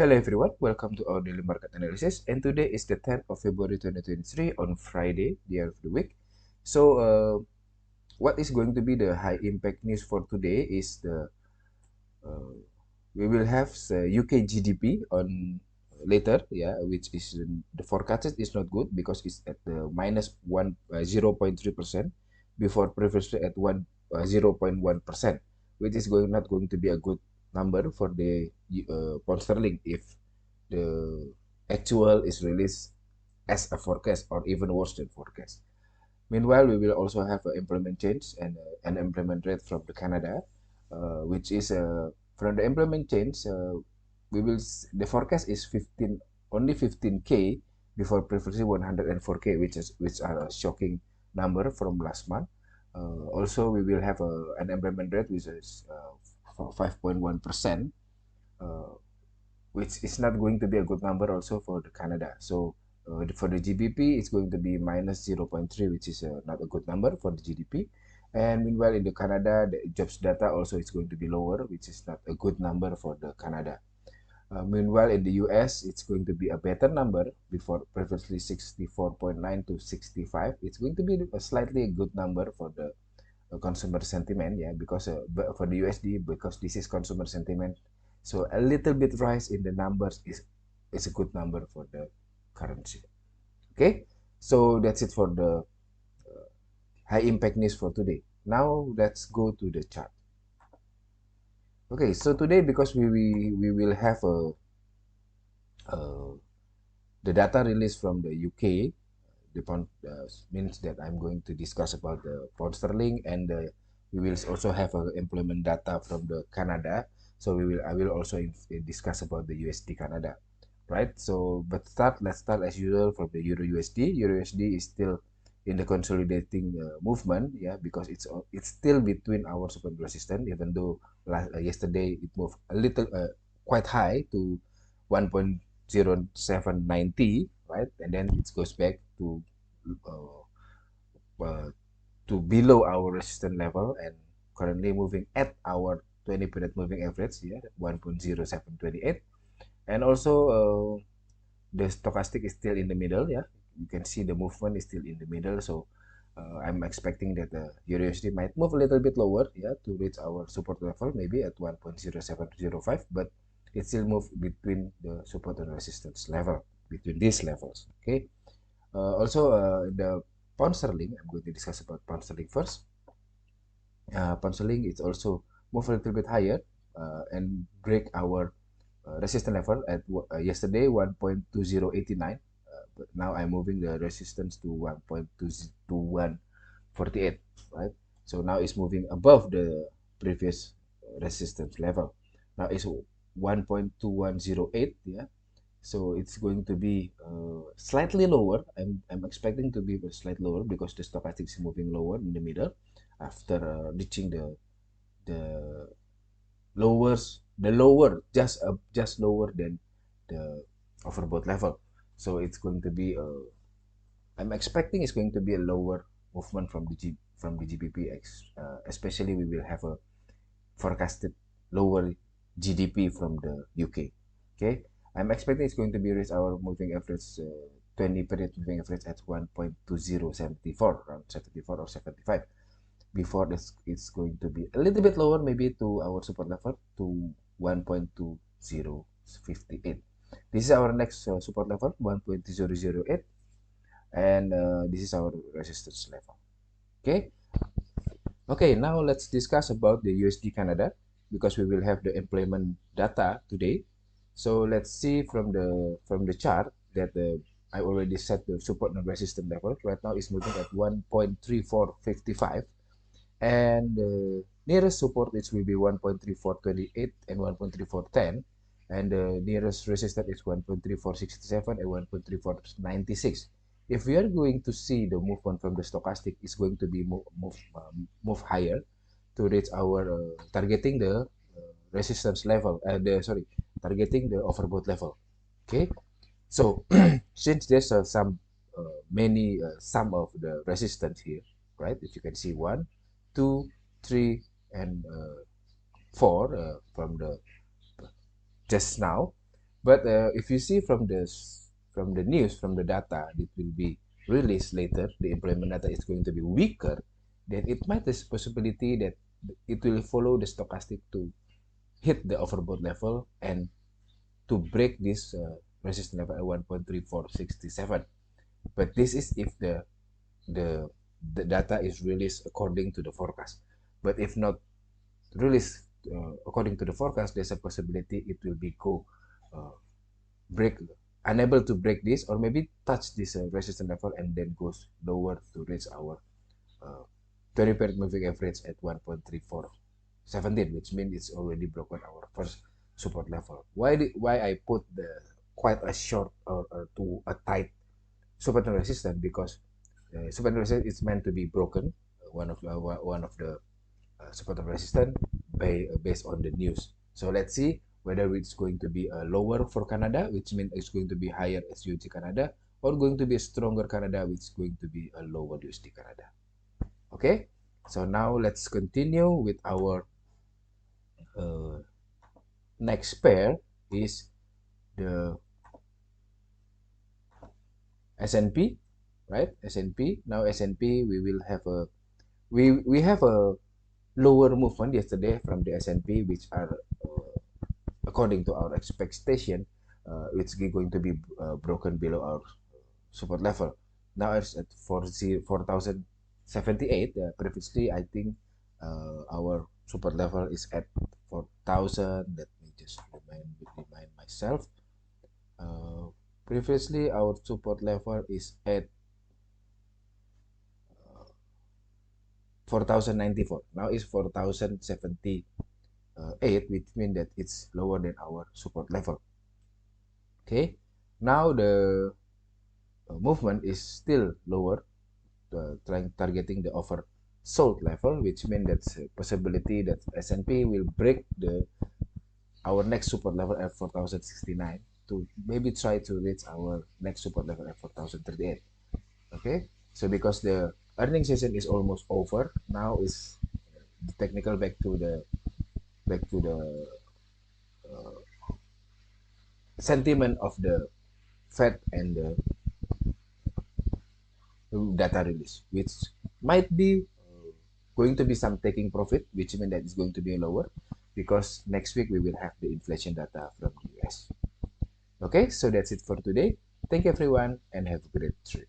Hello everyone, welcome to our daily market analysis, and today is the 10th of February 2023 on Friday, the end of the week. So what is going to be the high impact news for today is uh, we will have the UK GDP on later, yeah, which is the forecast is not good because it's at the minus 0.3% before previously at 0.1%, which is not going to be a good number for the pound sterling if the actual is released as a forecast or even worse than forecast. Meanwhile, we will also have an employment change and an employment rate from the Canada, which is from the employment change. The forecast is 15K before previously 104K, which are a shocking number from last month. Also, we will have an employment rate which is 5.1%. Which is not going to be a good number also for the Canada. So for the GBP, it's going to be minus 0.3, which is not a good number for the GDP. And meanwhile, in the Canada, the jobs data also is going to be lower, which is not a good number for the Canada. Meanwhile, in the US, it's going to be a better number before previously 64.9 to 65. It's going to be a slightly good number for the consumer sentiment, yeah, because for the USD, because this is consumer sentiment, so a little bit rise in the numbers is a good number for the currency. Okay, so that's it for the high impact news for today. Now let's go to the chart. Okay, so today because we will have uh, the data released from the UK, the pound means that I'm going to discuss about the pound sterling, and we will also have employment data from the Canada. So I will also discuss about the USD Canada, right? So let's start as usual from the Euro USD. Euro USD is still in the consolidating movement, yeah, because it's still between our support resistance, even though yesterday it moved a little quite high to 1.0790, right, and then it goes back uh, uh, to below our resistance level and currently moving at our 20 period moving average, yeah, 1.0728. And also the stochastic is still in the middle, yeah, you can see the movement is still in the middle. So I'm expecting that the USD might move a little bit lower, yeah, to reach our support level maybe at 1.0705, but it still move between the support and resistance level, between these levels. Okay. Also, the pound sterling, I'm going to discuss about pound sterling first. Pound sterling is also move a little bit higher and break our resistance level at yesterday 1.2089. But now I'm moving the resistance to 1.2148, right? So now it's moving above the previous resistance level. Now it's 1.2108, yeah. So it's going to be slightly lower. I'm expecting to be slightly lower because the stochastic is moving lower in the middle after reaching the lower just lower than the overbought level. So it's going to be I'm expecting it's going to be a lower movement from the GBPX, especially we will have a forecasted lower GDP from the UK. Okay, I'm expecting it's going to be reach our moving average 20 period moving average at 1.2074, around 74 or 75. Before this, it's going to be a little bit lower, maybe to our support level to 1.2058. This is our next support level, 1.2008, and this is our resistance level. Okay. Okay, now let's discuss about the USD Canada because we will have the employment data today. So let's see from the chart that I already set the support and resistance level. Right now it's moving at 1.3455, and the nearest support which will be 1.3428 and 1.3410, and the nearest resistance is 1.3467 and 1.3496. If we are going to see the movement from the stochastic is going to be move higher to reach our targeting the resistance level, targeting the overbought level. Okay, so since there's some of the resistance here, right? If you can see 1, 2, 3, and 4 from the just now, But if you see from the news, from the data that will be released later, the employment data is going to be weaker, then it might be a possibility that it will follow the stochastic to hit the overbought level and to break this resistance level at 1.3467. But this is if the the data is released according to the forecast. But if not released according to the forecast, there's a possibility it will be uh, break unable to break this, or maybe touch this resistance level and then goes lower to reach our 20 period moving average at 1.3417, which means it's already broken our first support level. Why I put the quite a short or to a tight support and resistance? Because support and resistance is meant to be broken, one of the support and resistance based on the news. So let's see whether it's going to be a lower for Canada, which means it's going to be higher SUSD Canada, or going to be a stronger Canada, which is going to be a lower USD Canada. Okay, so now let's continue with our uh, next pair is the S&P, right? S&P. Now S&P, we will have a we have a lower movement yesterday from the S&P, which are according to our expectation, it's going to be broken below our support level. Now it's at 4,078. Previously, I think our support level is at 4,000. Let me just remind myself. Uh, Previously, our support level is at 4,094. Now it's 4,078, which means that it's lower than our support level. Okay. Now the movement is still lower, trying targeting the oversold level, which means that's a possibility that S&P will break the our next support level at 4,069 to maybe try to reach our next support level at 4,038. Okay, so because the earning season is almost over, now is the technical back to the sentiment of the Fed and the data release, which might be going to be some taking profit, which means that it's going to be lower because next week we will have the inflation data from the US. Okay, so that's it for today. Thank you everyone and have a great trip.